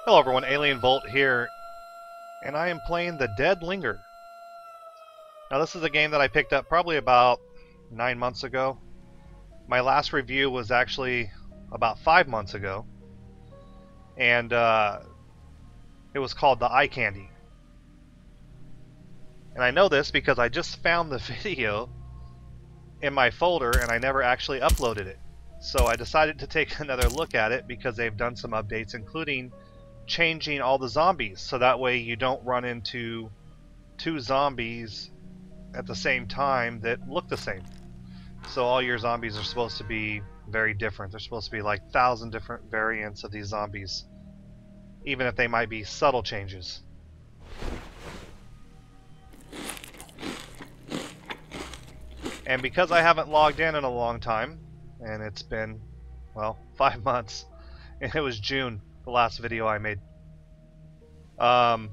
Hello everyone, Alien Bolt here, and I am playing the Dead Linger. Now this is a game that I picked up probably about 9 months ago. My last review was actually about 5 months ago, and it was called the Eye Candy. And I know this because I just found the video in my folder and I never actually uploaded it. So I decided to take another look at it because they've done some updates, including changing all the zombies so that way you don't run into two zombies at the same time that look the same. So all your zombies are supposed to be very different. They're supposed to be like 1,000 different variants of these zombies, even if they might be subtle changes. And because I haven't logged in a long time, and it's been, well, 5 months, and it was June the last video I made. A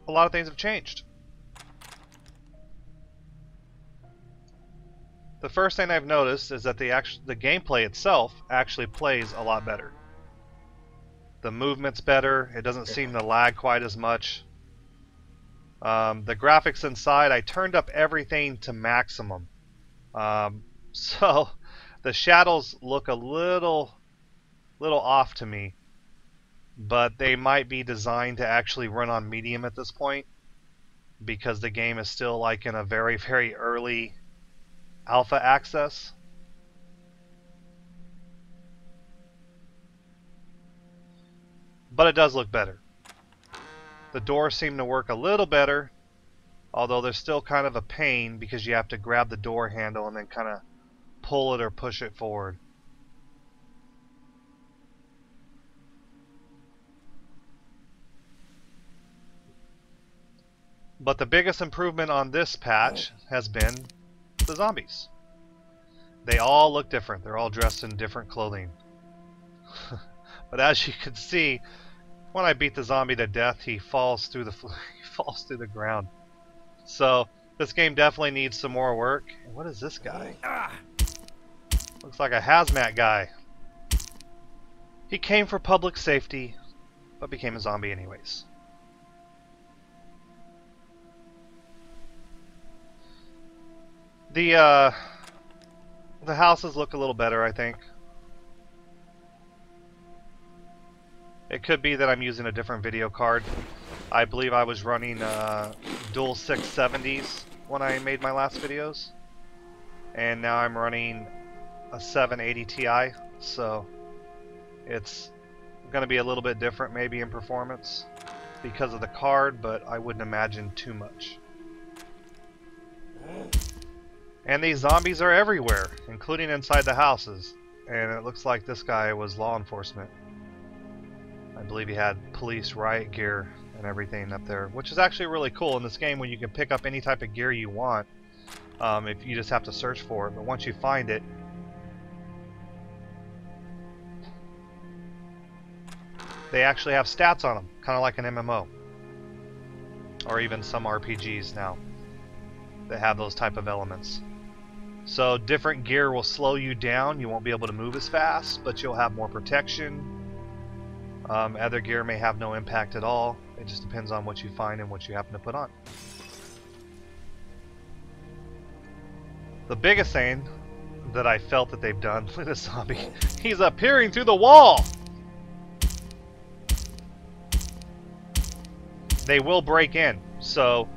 lot of things have changed. The first thing I've noticed is that the gameplay itself actually plays a lot better. The movement's better. It doesn't seem to lag quite as much. The graphics inside, I turned up everything to maximum. So the shadows look a little off to me, but they might be designed to actually run on medium at this point because the game is still like in a very early alpha access. But it does look better. The doors seem to work a little better, although they're still kind of a pain because you have to grab the door handle and then kind of pull it or push it forward. But the biggest improvement on this patch has been the zombies. They all look different. They're all dressed in different clothing. But as you can see, when I beat the zombie to death, he falls through the ground. So this game definitely needs some more work. What is this guy? Looks like a hazmat guy. He came for public safety, but became a zombie anyways. The houses look a little better, I think. It could be that I'm using a different video card. I believe I was running dual 670s when I made my last videos, and now I'm running a 780 Ti, so it's going to be a little bit different maybe in performance because of the card, but I wouldn't imagine too much. And these zombies are everywhere, including inside the houses, and it looks like this guy was law enforcement. I believe he had police riot gear and everything up there, which is actually really cool in this game when you can pick up any type of gear you want, if you just have to search for it. But once you find it, they actually have stats on them, kind of like an MMO, or even some RPGs now that have those type of elements. So different gear will slow you down. You won't be able to move as fast, but you'll have more protection. Other gear may have no impact at all. It just depends on what you find and what you happen to put on. The biggest thing that I felt that they've done with this zombie, he's appearing through the wall! They will break in, so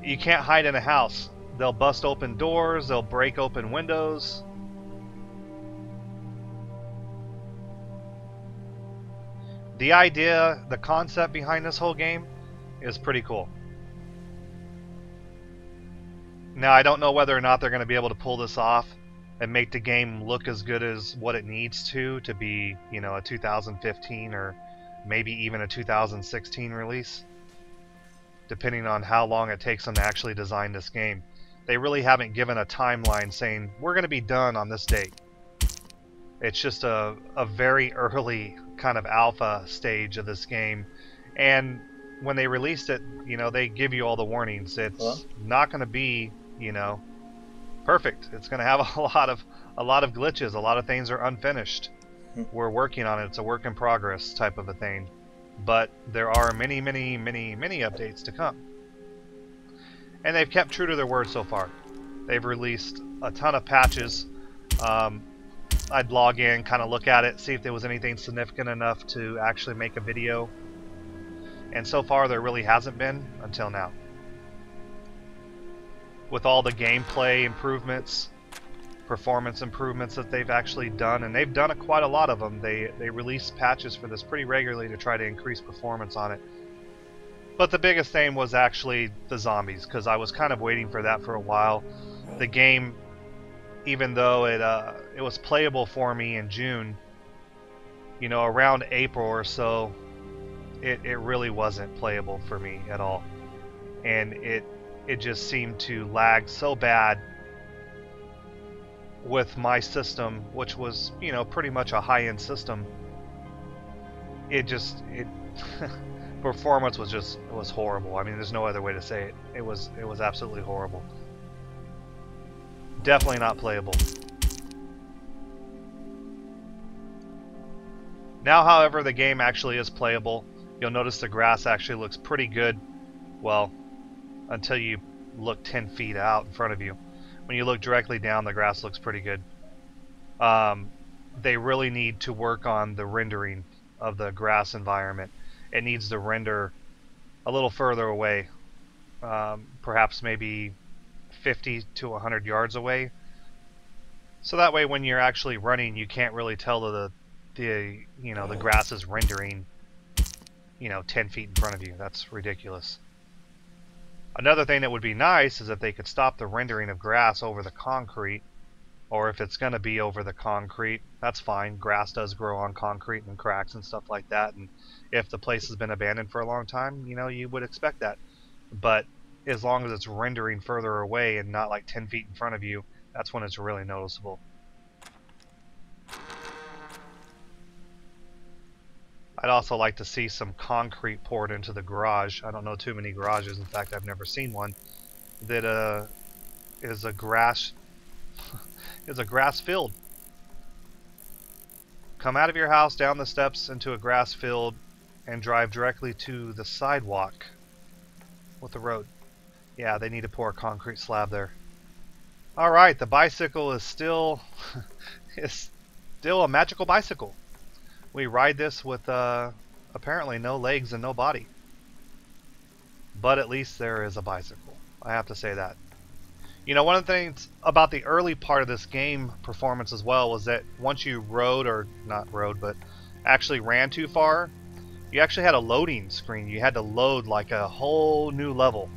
you can't hide in a house. They'll bust open doors, they'll break open windows. The idea, the concept behind this whole game is pretty cool. Now, I don't know whether or not they're going to be able to pull this off and make the game look as good as what it needs to be, you know, a 2015 or maybe even a 2016 release, depending on how long it takes them to actually design this game. They really haven't given a timeline saying, we're going to be done on this date. It's just a very early kind of alpha stage of this game, and when they released it, you know, they give you all the warnings. It's not going to be, you know, perfect. It's going to have a lot of glitches. A lot of things are unfinished. We're working on it. It's a work in progress type of a thing. But there are many, many, many, many updates to come. And they've kept true to their word so far. They've released a ton of patches. I'd log in, kind of look at it, see if there was anything significant enough to actually make a video. And so far there really hasn't been until now. With all the gameplay improvements, performance improvements that they've actually done, and they've done quite a lot of them. They release patches for this pretty regularly to try to increase performance on it. But the biggest thing was actually the zombies, because I was kind of waiting for that for a while. The game, even though it was playable for me in June, you know, around April or so, it really wasn't playable for me at all. And it just seemed to lag so bad with my system, which was, you know, pretty much a high-end system. Performance was horrible. I mean, there's no other way to say it. It was absolutely horrible. Definitely not playable. Now, however, the game actually is playable. You'll notice the grass actually looks pretty good. Well, until you look 10 feet out in front of you. When you look directly down, the grass looks pretty good. They really need to work on the rendering of the grass environment. It needs to render a little further away, perhaps maybe 50 to 100 yards away. So that way, when you're actually running, you can't really tell the you know, the grass is rendering, you know, 10 feet in front of you. That's ridiculous. Another thing that would be nice is if they could stop the rendering of grass over the concrete, or if it's going to be over the concrete, that's fine. Grass does grow on concrete and cracks and stuff like that, and if the place has been abandoned for a long time, you know, you would expect that. But as long as it's rendering further away and not like 10 feet in front of you, that's when it's really noticeable. I'd also like to see some concrete poured into the garage. I don't know too many garages. In fact, I've never seen one that is a grass field. Come out of your house, down the steps into a grass field, and drive directly to the sidewalk with the road. Yeah, they need to pour a concrete slab there. All right, the bicycle is still a magical bicycle. We ride this with apparently no legs and no body. But at least there is a bicycle. I have to say that. You know, one of the things about the early part of this game performance as well was that once you but actually ran too far, you actually had a loading screen. You had to load like a whole new level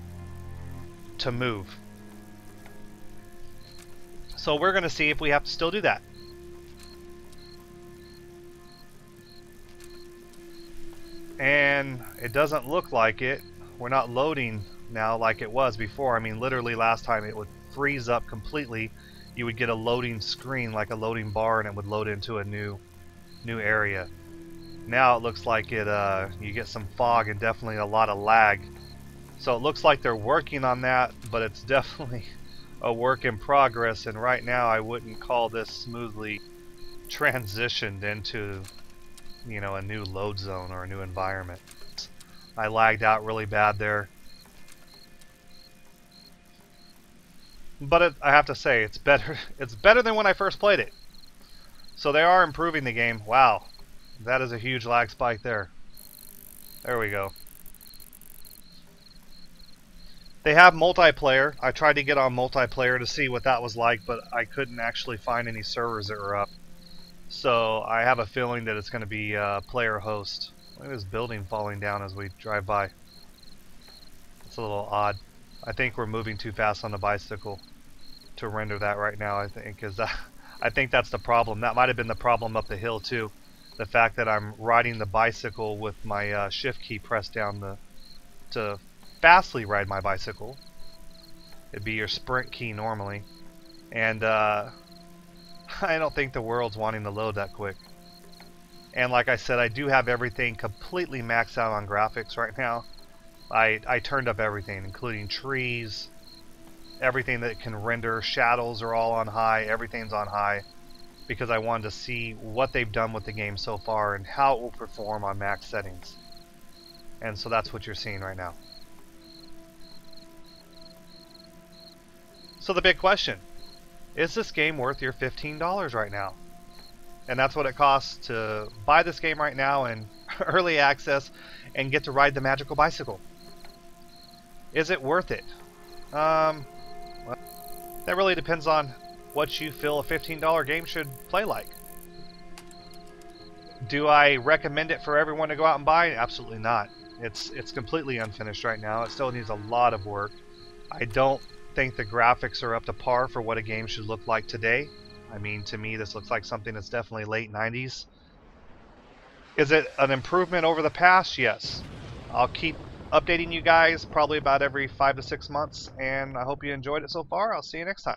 to move. So we're going to see if we have to still do that. And it doesn't look like it. We're not loading now like it was before. I mean, literally last time it would freeze up completely. You would get a loading screen, like a loading bar, and it would load into a new area. Now it looks like you get some fog and definitely a lot of lag. So it looks like they're working on that, but it's definitely a work in progress. And right now I wouldn't call this smoothly transitioned into, you know, a new load zone or a new environment. I lagged out really bad there. But I have to say, it's better. It's better than when I first played it. So they are improving the game. Wow, that is a huge lag spike there. There we go. They have multiplayer. I tried to get on multiplayer to see what that was like, but I couldn't actually find any servers that were up. So I have a feeling that it's going to be player host. Look at this building falling down as we drive by. It's a little odd. I think we're moving too fast on the bicycle to render that right now. I think that's the problem. That might have been the problem up the hill too. The fact that I'm riding the bicycle with my shift key pressed down to fastly ride my bicycle. It'd be your sprint key normally, and I don't think the world's wanting to load that quick. And like I said, I do have everything completely maxed out on graphics right now. I turned up everything, including trees, everything that can render. Shadows are all on high. Everything's on high because I wanted to see what they've done with the game so far and how it will perform on max settings. And so that's what you're seeing right now. So the big question, is this game worth your $15 right now? And that's what it costs to buy this game right now in early access and get to ride the magical bicycle. Is it worth it? Well, that really depends on what you feel a $15 game should play like. Do I recommend it for everyone to go out and buy? Absolutely not. It's completely unfinished right now. It still needs a lot of work. I don't think the graphics are up to par for what a game should look like today. I mean, to me, this looks like something that's definitely late 90s. Is it an improvement over the past? Yes. I'll keep updating you guys probably about every 5 to 6 months, and I hope you enjoyed it so far. I'll see you next time.